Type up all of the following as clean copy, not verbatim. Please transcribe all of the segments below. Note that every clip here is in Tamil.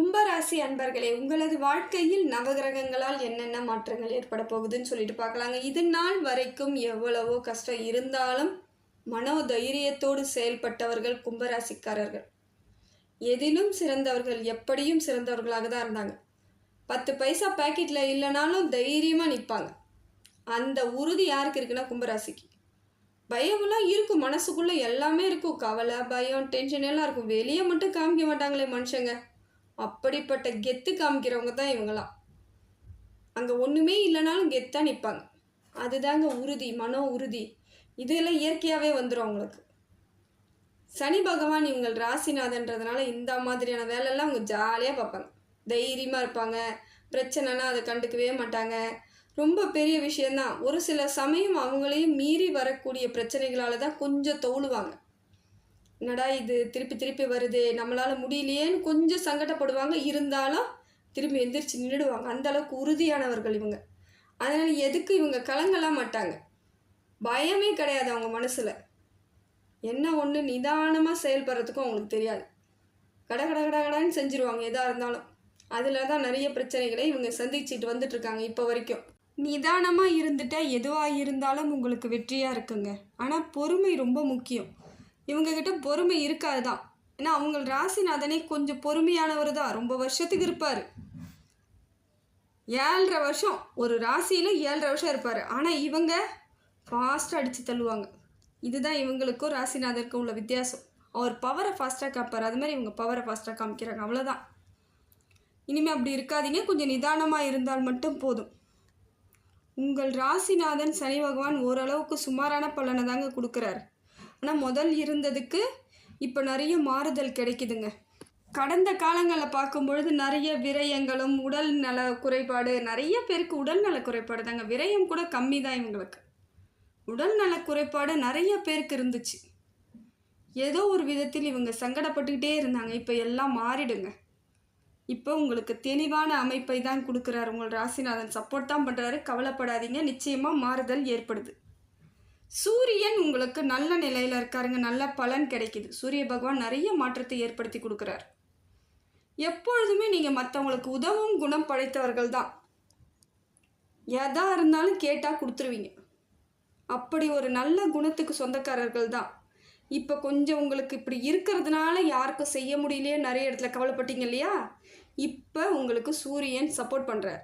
கும்பராசி அன்பர்களே, உங்களது வாழ்க்கையில் நவகிரகங்களால் என்னென்ன மாற்றங்கள் ஏற்பட போகுதுன்னு சொல்லிட்டு பார்க்கலாங்க. இது நாள் வரைக்கும் எவ்வளவோ கஷ்டம் இருந்தாலும் மனோதைரியத்தோடு செயல்பட்டவர்கள் கும்பராசிக்காரர்கள். எதிலும் சிறந்தவர்கள், எப்படியும் சிறந்தவர்களாக தான் இருந்தாங்க. 10 பைசா பாக்கெட்டில் இல்லைனாலும் தைரியமாக நிற்பாங்க. அந்த உறுதி யாருக்கு இருக்குன்னா கும்பராசிக்கு. பயமெல்லாம் இருக்கும், மனசுக்குள்ளே எல்லாமே இருக்கும். கவலை, பயம், டென்ஷன் எல்லாம் இருக்கும். வெளியே மட்டும் காமிக்க மாட்டாங்களே மனுஷங்க. அப்படிப்பட்ட கெத்து காமிக்கிறவங்க தான் இவங்களாம். அங்கே ஒன்றுமே இல்லைனாலும் கெத்தாக நிற்பாங்க. அதுதாங்க உறுதி, மனோ உறுதி. இதெல்லாம் இயற்கையாகவே வந்துடும் அவங்களுக்கு. சனி பகவான் இவங்கள் ராசிநாதன்றதுனால இந்த மாதிரியான வேலையெல்லாம் அவங்க ஜாலியாக பார்ப்பாங்க. தைரியமாக இருப்பாங்க. பிரச்சனைனா அதை கண்டுக்கவே மாட்டாங்க. ரொம்ப பெரிய விஷயந்தான். ஒரு சில சமயம் அவங்களையும் மீறி வரக்கூடிய பிரச்சனைகளால் தான் கொஞ்சம் தோழுவாங்க. என்னடா இது திருப்பி திருப்பி வருது, நம்மளால் முடியலையேன்னு கொஞ்சம் சங்கடப்படுவாங்க. இருந்தாலும் திரும்பி எந்திரிச்சு நின்றுடுவாங்க. அந்தளவுக்கு உறுதியானவர்கள் இவங்க. அதனால் எதுக்கு இவங்க கலங்கலாம் மாட்டாங்க. பயமே கிடையாது அவங்க மனசில். என்ன ஒன்று நிதானமாக செயல்படுறதுக்கும் அவங்களுக்கு தெரியாது. கடகடன்னு செஞ்சுருவாங்க எதாக இருந்தாலும். அதில் தான் நிறைய பிரச்சனைகளை இவங்க சந்திச்சுட்டு வந்துட்டுருக்காங்க இப்போ வரைக்கும். நிதானமாக இருந்துட்டால் எதுவாக இருந்தாலும் உங்களுக்கு வெற்றியாக இருக்குங்க. ஆனால் பொறுமை ரொம்ப முக்கியம். இவங்கக்கிட்ட பொறுமை இருக்காது தான். ஏன்னா அவங்க ராசிநாதனே கொஞ்சம் பொறுமையானவர் தான். ரொம்ப வருஷத்துக்கு இருப்பார். 7.5 வருஷம் ஒரு ராசியில் 7.5 வருஷம் இருப்பார். ஆனால் இவங்க ஃபாஸ்ட்டாக அடித்து தள்ளுவாங்க. இதுதான் இவங்களுக்கும் ராசிநாதருக்கும் உள்ள வித்தியாசம். அவர் பவரை ஃபாஸ்ட்டாக காப்பார், அது மாதிரி இவங்க பவரை ஃபாஸ்ட்டாக காமிக்கிறாங்க. அவ்வளோதான். இனிமேல் அப்படி இருக்காதீங்க. கொஞ்சம் நிதானமாக இருந்தால் மட்டும் போதும். உங்கள் ராசிநாதன் சனி பகவான் ஓரளவுக்கு சுமாரான பலனை தாங்க கொடுக்குறாரு. ஆனால் முதல் இருந்ததுக்கு இப்போ நிறைய மாறுதல் கிடைக்குதுங்க. கடந்த காலங்களில் பார்க்கும்பொழுது நிறைய விரயங்களும் உடல் நல குறைபாடு, நிறைய பேருக்கு உடல் நல குறைபாடு தாங்க. விரயம் கூட கம்மி தான் இவங்களுக்கு. உடல் நல குறைபாடு நிறைய பேருக்கு இருந்துச்சு. ஏதோ ஒரு விதத்தில் இவங்க சங்கடப்பட்டுக்கிட்டே இருந்தாங்க. இப்போ எல்லாம் மாறிடுங்க. இப்போ உங்களுக்கு தெளிவான அமைப்பை தான் கொடுக்குறாரு. உங்கள் ராசிநாதன் சப்போர்ட் தான் பண்ணுறாரு. கவலைப்படாதீங்க, நிச்சயமாக மாறுதல் ஏற்படுது. சூரியன் உங்களுக்கு நல்ல நிலையில் இருக்காருங்க. நல்ல பலன் கிடைக்குது. சூரிய பகவான் நிறைய மாற்றத்தை ஏற்படுத்தி கொடுக்குறாரு. எப்பொழுதுமே நீங்கள் மற்றவங்களுக்கு உதவும் குணம் படைத்தவர்கள் தான். எதா இருந்தாலும் கேட்டால் கொடுத்துருவீங்க. அப்படி ஒரு நல்ல குணத்துக்கு சொந்தக்காரர்கள் தான். இப்போ கொஞ்சம் உங்களுக்கு இப்படி இருக்கிறதுனால யாருக்கும் செய்ய முடியலையே நிறைய இடத்துல கவலைப்பட்டீங்க இல்லையா? இப்போ உங்களுக்கு சூரியன் சப்போர்ட் பண்ணுறார்.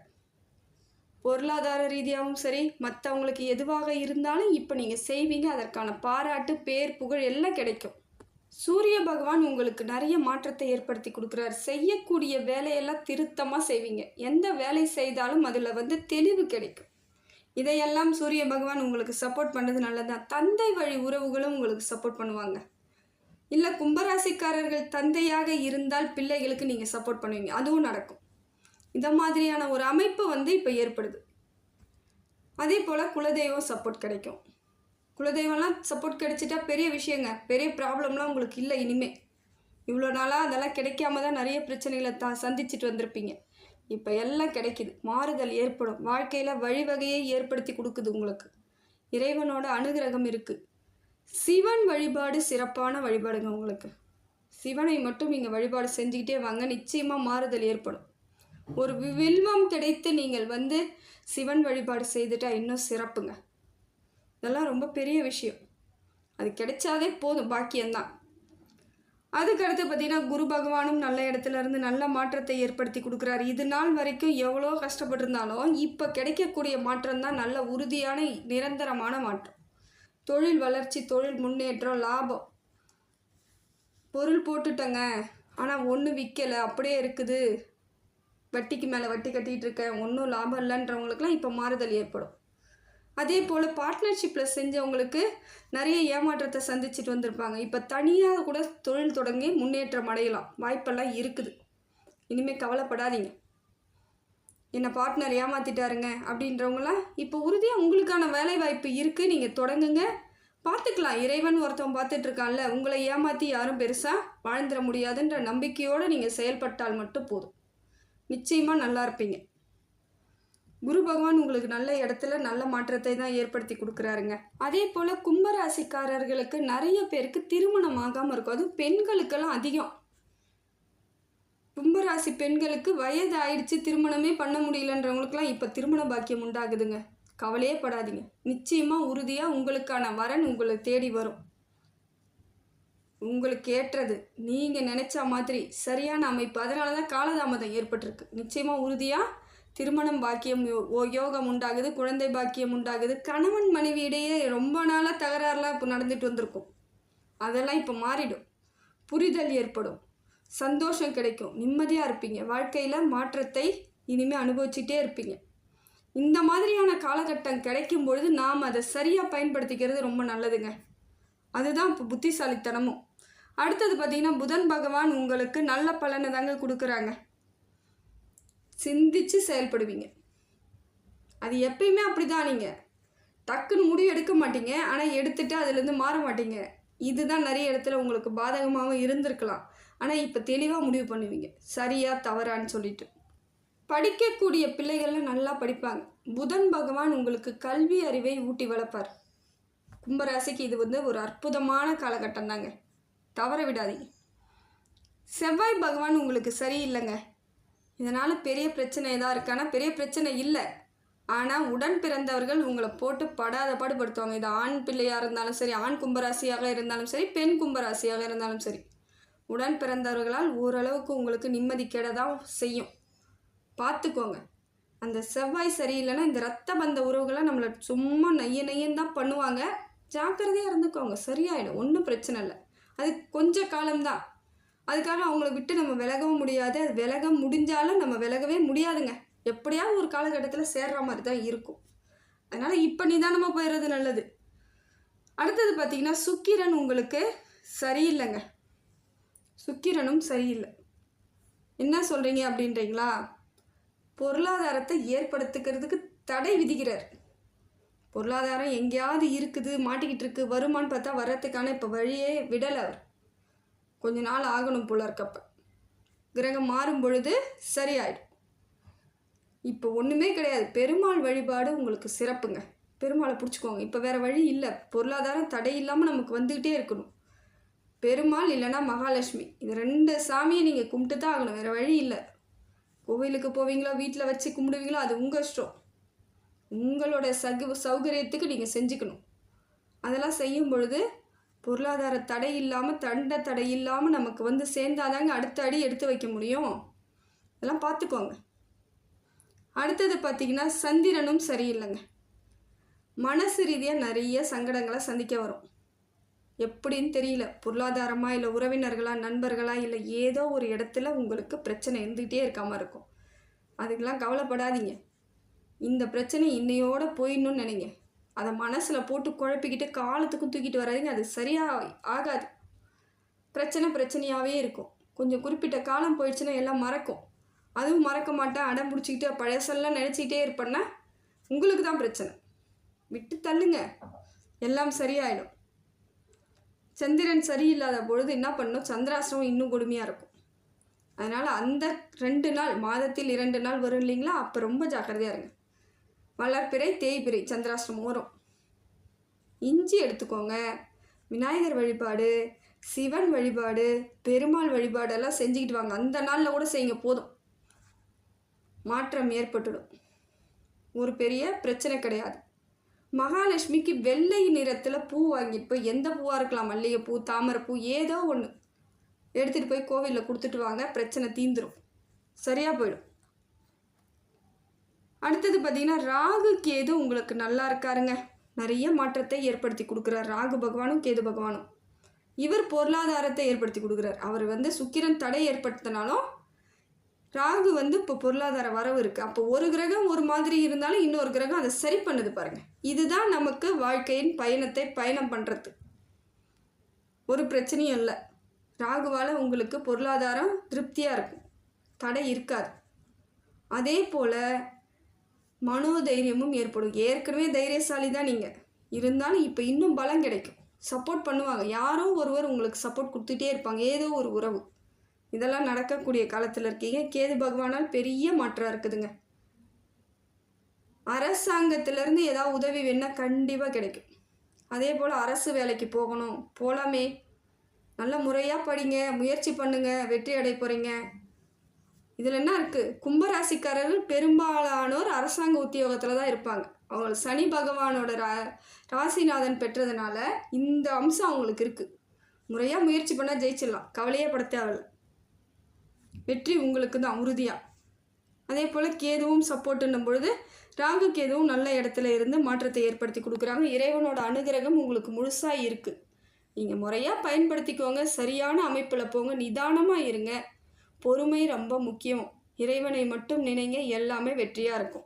பொருளாதார ரீதியாகவும் சரி, மற்றவங்களுக்கு எதுவாக இருந்தாலும் இப்போ நீங்கள் செய்வீங்க. அதற்கான பாராட்டு, பேர், புகழ் எல்லாம் கிடைக்கும். சூரிய பகவான் உங்களுக்கு நிறைய மாற்றத்தை ஏற்படுத்தி கொடுக்குறார். செய்யக்கூடிய வேலையெல்லாம் திருத்தமாக செய்வீங்க. எந்த வேலை செய்தாலும் அதில் தெளிவு கிடைக்கும். இதையெல்லாம் சூரிய பகவான் உங்களுக்கு சப்போர்ட் பண்ணது நல்லதான். தந்தை வழி உறவுகளும் உங்களுக்கு சப்போர்ட் பண்ணுவாங்க. இல்லை கும்பராசிக்காரர்கள் தந்தையாக இருந்தால் பிள்ளைகளுக்கு நீங்கள் சப்போர்ட் பண்ணுவீங்க. அதுவும் நடக்கும். இந்த மாதிரியான ஒரு அமைப்பு இப்போ ஏற்படுது. அதே போல் குலதெய்வம் சப்போர்ட் கிடைக்கும். குலதெய்வம்லாம் சப்போர்ட் கிடைச்சிட்டா பெரிய விஷயங்க. பெரிய ப்ராப்ளம்லாம் உங்களுக்கு இல்லை இனிமேல். இவ்வளோ நாளாக அதெல்லாம் கிடைக்காம தான் நிறைய பிரச்சனைகளை சந்திச்சுட்டு வந்திருப்பீங்க. இப்போ எல்லாம் கிடைக்குது. மாறுதல் ஏற்படும். வாழ்க்கையில் வழிவகையை ஏற்படுத்தி கொடுக்குது உங்களுக்கு. இறைவனோட அனுகிரகம் இருக்குது. சிவன் வழிபாடு சிறப்பான வழிபாடுங்க உங்களுக்கு. சிவனை மட்டும் நீங்கள் வழிபாடு செஞ்சுக்கிட்டே வாங்க. நிச்சயமாக மாறுதல் ஏற்படும். ஒரு வில்வம் கிடைத்து நீங்கள் சிவன் வழிபாடு செய்துட்டா இன்னும் சிறப்புங்க. இதெல்லாம் ரொம்ப பெரிய விஷயம். அது கிடைச்சாதே போதும், பாக்கியம்தான். அதுக்கடுத்து பார்த்தீங்கன்னா குரு பகவானும் நல்ல இடத்துல இருந்து நல்ல மாற்றத்தை ஏற்படுத்தி கொடுக்குறாரு. இது நாள் வரைக்கும் எவ்வளோ கஷ்டப்பட்டிருந்தாலும் இப்போ கிடைக்கக்கூடிய மாற்றம் தான் நல்ல உறுதியான நிரந்தரமான மாற்றம். தொழில் வளர்ச்சி, தொழில் முன்னேற்றம், லாபம். பொருள் போட்டுட்டேங்க, ஆனால் ஒன்றும் விற்கலை, அப்படியே இருக்குது, வட்டிக்கு மேலே வட்டி கட்டிகிட்டு இருக்கேன், ஒன்றும் லாபம் இல்லைன்றவங்களுக்குலாம் இப்போ மாறுதல் ஏற்படும். அதே போல் பார்ட்னர்ஷிப்பில் செஞ்சவங்களுக்கு நிறைய ஏமாற்றத்தை சந்திச்சுட்டு வந்திருப்பாங்க. இப்போ தனியாக கூட தொழில் தொடங்கி முன்னேற்றம் அடையலாம். வாய்ப்பெல்லாம் இருக்குது. இனிமேல் கவலைப்படாதீங்க. என்னை பார்ட்னர் ஏமாற்றிட்டாருங்க அப்படின்றவங்களாம் இப்போ உறுதியாக உங்களுக்கான வேலை வாய்ப்பு இருக்குது. நீங்கள் தொடங்குங்க, பார்த்துக்கலாம். இறைவன் ஒருத்தவன் பார்த்துட்ருக்கான்ல. உங்களை ஏமாற்றி யாரும் பெருசாக வாழ்ந்துட முடியாதுன்ற நம்பிக்கையோடு நீங்கள் செயல்பட்டால் மட்டும் போதும். நிச்சயமாக நல்லா இருப்பீங்க. குரு பகவான் உங்களுக்கு நல்ல இடத்துல நல்ல மாற்றத்தை தான் ஏற்படுத்தி கொடுக்குறாருங்க. அதே போல் கும்பராசிக்காரர்களுக்கு நிறைய பேருக்கு திருமணம் ஆகாமல் இருக்கும். அதுவும் பெண்களுக்கெல்லாம் அதிகம். கும்பராசி பெண்களுக்கு வயது ஆயிடுச்சு, திருமணமே பண்ண முடியலன்றவங்களுக்குலாம் இப்போ திருமண பாக்கியம் உண்டாகுதுங்க. கவலையே படாதீங்க. நிச்சயமாக உறுதியாக உங்களுக்கான வரன் உங்களை தேடி வரும். உங்களுக்கு ஏற்றது நீங்கள் நினச்ச மாதிரி சரியான அமைப்பு. அதனால தான் காலதாமதம் ஏற்பட்டிருக்கு. நிச்சயமாக உறுதியாக திருமணம் பாக்கியம் யோகம் உண்டாகுது, குழந்தை பாக்கியம் உண்டாகுது. கணவன் மனைவி இடையே ரொம்ப நாளாக தகராறுலாம் இப்போ நடந்துட்டு வந்திருக்கும். அதெல்லாம் இப்போ மாறிடும். புரிதல் ஏற்படும், சந்தோஷம் கிடைக்கும், நிம்மதியாக இருப்பீங்க. வாழ்க்கையில் மாற்றத்தை இனிமேல் அனுபவிச்சுட்டே இருப்பீங்க. இந்த மாதிரியான காலகட்டம் கிடைக்கும் பொழுது நாம் அதை சரியாக பயன்படுத்திக்கிறது ரொம்ப நல்லதுங்க. அதுதான் இப்போ புத்திசாலித்தனமும். அடுத்தது பார்த்திங்கன்னா, புதன் பகவான் உங்களுக்கு நல்ல பலனை தாங்க கொடுக்குறாங்க. சிந்திச்சு செயல்படுவீங்க. அது எப்பயுமே அப்படி தான். நீங்கள் டக்குன்னு முடிவு எடுக்க மாட்டீங்க, ஆனால் எடுத்துகிட்டு அதுலேருந்து மாற மாட்டீங்க. இதுதான் நிறைய இடத்துல உங்களுக்கு பாதகமாகவும் இருந்திருக்கலாம். ஆனால் இப்போ தெளிவாக முடிவு பண்ணுவீங்க, சரியா தவறான்னு சொல்லிட்டு. படிக்கக்கூடிய பிள்ளைகள்லாம் நல்லா படிப்பாங்க. புதன் பகவான் உங்களுக்கு கல்வி அறிவை ஊட்டி வளர்ப்பார். கும்பராசிக்கு இது ஒரு அற்புதமான காலகட்டம் தாங்க, தவற விடாதீங்க. செவ்வாய் பகவான் உங்களுக்கு சரியில்லைங்க. இதனால் பெரிய பிரச்சனை எதாவது இருக்கானா? பெரிய பிரச்சனை இல்லை. ஆனால் உடன் பிறந்தவர்கள் உங்களை போட்டு படாத பாடுபடுத்துவாங்க. இது ஆண் பிள்ளையாக இருந்தாலும் சரி, ஆண் கும்பராசியாக இருந்தாலும் சரி, பெண் கும்பராசியாக இருந்தாலும் சரி, உடன் பிறந்தவர்களால் ஓரளவுக்கு உங்களுக்கு நிம்மதி கெட தான் செய்யும். பார்த்துக்கோங்க. அந்த செவ்வாய் சரியில்லைன்னா இந்த இரத்த பந்த உறவுகள்லாம் நம்மளை சும்மா நையன்னு தான் பண்ணுவாங்க. ஜாக்கிரதையாக இருந்துக்கோங்க, சரியாயிடும், ஒன்றும் பிரச்சனை இல்லை. அது கொஞ்ச காலம்தான். அதுக்காக அவங்கள விட்டு நம்ம விலகவும் முடியாது. அது விலக முடிஞ்சாலும் நம்ம விலகவே முடியாதுங்க. எப்படியாவது ஒரு காலகட்டத்தில் சேர்ற மாதிரி தான் இருக்கும். அதனால் இப்போ நிதானமாக போயிடுறது நல்லது. அடுத்தது பார்த்திங்கன்னா, சுக்கிரன் உங்களுக்கு சரியில்லைங்க. சுக்கிரனும் சரியில்லை. என்ன சொல்கிறீங்க அப்படின்றீங்களா? பொருளாதாரத்தை ஏற்படுத்திக்கிறதுக்கு தடை விதிக்கிறார். பொருளாதாரம் எங்கேயாவது இருக்குது, மாட்டிக்கிட்டு இருக்கு, வருமானு பார்த்தா வர்றதுக்கான இப்போ வழியே விடலை. அவர் கொஞ்ச நாள் ஆகணும் போல இருக்கப்ப கிரகம் மாறும் பொழுது சரியாயிடும். இப்போ ஒன்றுமே கிடையாது. பெருமாள் வழிபாடு உங்களுக்கு சிறப்புங்க. பெருமாளை பிடிச்சிக்கோங்க. இப்போ வேறு வழி இல்லை. பொருளாதாரம் தடை இல்லாமல் நமக்கு வந்துக்கிட்டே இருக்கணும். பெருமாள் இல்லைன்னா மகாலட்சுமி, இது 2 சாமியை நீங்கள் கும்பிட்டு தான் ஆகணும். வேறு வழி இல்லை. கோவிலுக்கு போவீங்களோ, வீட்டில் வச்சு கும்பிடுவீங்களோ, அது உங்கள் இஷ்டம். உங்களோட சௌகரியத்துக்கு நீங்கள் செஞ்சுக்கணும். அதெல்லாம் செய்யும் பொழுது பொருளாதார தடை இல்லாமல், தடை இல்லாமல் நமக்கு சேர்ந்தாதாங்க அடுத்த அடி எடுத்து வைக்க முடியும். இதெல்லாம் பார்த்துக்கோங்க. அடுத்தது பார்த்திங்கன்னா, சந்திரனும் சரியில்லைங்க. மனசு ரீதியாக நிறைய சங்கடங்களை சந்திக்க வரும். எப்படின்னு தெரியல. பொருளாதாரமாக, இல்லை உறவினர்களா, நண்பர்களா, இல்லை ஏதோ ஒரு இடத்துல உங்களுக்கு பிரச்சனை இருந்துகிட்டே இருக்காமல் இருக்கும். அதுக்கெல்லாம் கவலைப்படாதீங்க. இந்த பிரச்சனை இன்னையோடு போயிடணும்னு நினைங்க. அதை மனசில் போட்டு குழப்பிக்கிட்டு காலத்துக்கும் தூக்கிட்டு வராதிங்க. அது சரியாக ஆகாது. பிரச்சனையாகவே இருக்கும். கொஞ்சம் குறிப்பிட்ட காலம் போயிடுச்சுன்னா எல்லாம் மறக்கும். அதுவும் மறக்க மாட்டேன், அடம் பிடிச்சிக்கிட்டு பழசெல்லாம் நினச்சிக்கிட்டே இருப்பேன்னா உங்களுக்கு தான் பிரச்சனை. விட்டு தள்ளுங்க, எல்லாம் சரியாயிடும். சந்திரன் சரியில்லாத பொழுது என்ன பண்ணணும்? சந்திராசிரமம் இன்னும் கொடுமையாக இருக்கும். அதனால் அந்த 2 நாள், மாதத்தில் 2 நாள் வரும் இல்லைங்களா, அப்போ ரொம்ப ஜாக்கிரதையாக இருங்க. வளர்ப்பிறை, தேய்பிறை சந்திராசிரமம் வரும். இஞ்சி எடுத்துக்கோங்க. விநாயகர் வழிபாடு, சிவன் வழிபாடு, பெருமாள் வழிபாடெல்லாம் செஞ்சுக்கிட்டு வாங்க. அந்த நாளில் கூட செய்யுங்க, போதும். மாற்றம் ஏற்பட்டுடும். ஒரு பெரிய பிரச்சனை கிடையாது. மகாலட்சுமிக்கு வெள்ளை நிறத்தில் பூ வாங்கிட்டு போய், எந்த பூவாக இருக்கலாம், மல்லிகைப்பூ, தாமரைப்பூ, ஏதோ ஒன்று எடுத்துகிட்டு போய் கோவிலில் கொடுத்துட்டு வாங்க. பிரச்சனை தீந்துடும், சரியாக போயிடும். அடுத்தது பார்த்திங்கன்னா, ராகு கேது உங்களுக்கு நல்லா இருக்காருங்க. நிறைய மாற்றத்தை ஏற்படுத்தி கொடுக்குறார். ராகு பகவானும் கேது பகவானும். இவர் பொருளாதாரத்தை ஏற்படுத்தி கொடுக்குறார். அவர் சுக்கிரன் தடை ஏற்படுத்தினாலும் ராகு இப்போ பொருளாதார வரவு இருக்குது. அப்போ ஒரு கிரகம் ஒரு மாதிரி இருந்தாலும் இன்னொரு கிரகம் அதை சரி பண்ணுது பாருங்கள். இதுதான் நமக்கு வாழ்க்கையின் பயணம் பண்ணுறது. ஒரு பிரச்சனையும் இல்லை. ராகுவால் உங்களுக்கு பொருளாதாரம் திருப்தியாக இருக்கும், தடை இருக்காது. அதே போல் மனோதைரியமும் ஏற்படும். ஏற்கனவே தைரியசாலி தான் நீங்கள், இருந்தாலும் இப்போ இன்னும் பலம் கிடைக்கும். சப்போர்ட் பண்ணுவாங்க. யாரோ ஒருவர் உங்களுக்கு சப்போர்ட் கொடுத்துட்டே இருப்பாங்க, ஏதோ ஒரு உறவு. இதெல்லாம் நடக்கக்கூடிய காலத்தில் இருக்கீங்க. கேது பகவானால் பெரிய மாற்றம் இருக்குதுங்க. அரசாங்கத்திலேருந்து ஏதாவது உதவி வேணால் கண்டிப்பாக கிடைக்கும். அதே போல் அரசு வேலைக்கு போகலாமே. நல்ல முறையாக படிங்க, முயற்சி பண்ணுங்கள், வெற்றி அடைய போகிறீங்க. இதில் என்ன இருக்குது, கும்பராசிக்காரர்கள் பெரும்பாலானோர் அரசாங்க உத்தியோகத்தில் தான் இருப்பாங்க. அவங்க சனி பகவானோட ராசிநாதன் பெற்றதுனால இந்த அம்சம் அவங்களுக்கு இருக்குது. முறையாக முயற்சி பண்ணால் ஜெயிச்சிடலாம், கவலையே பட தேவையில்லை. வெற்றி உங்களுக்கு தான் உறுதியாக. அதே போல் கேதுவும் சப்போர்ட்டுன்னும் பொழுது ராகு கேதுவும் நல்ல இடத்துல இருந்து மாற்றத்தை ஏற்படுத்தி கொடுக்குறாங்க. இறைவனோட அனுகிரகம் உங்களுக்கு முழுசாக இருக்குது. நீங்கள் முறையாக பயன்படுத்திக்கோங்க, சரியான அமைப்பில் போங்க, நிதானமாக இருங்க. பொறுமை ரொம்ப முக்கியம். இறைவனை மட்டும் நினைங்க, எல்லாமே வெற்றியாக இருக்கும்.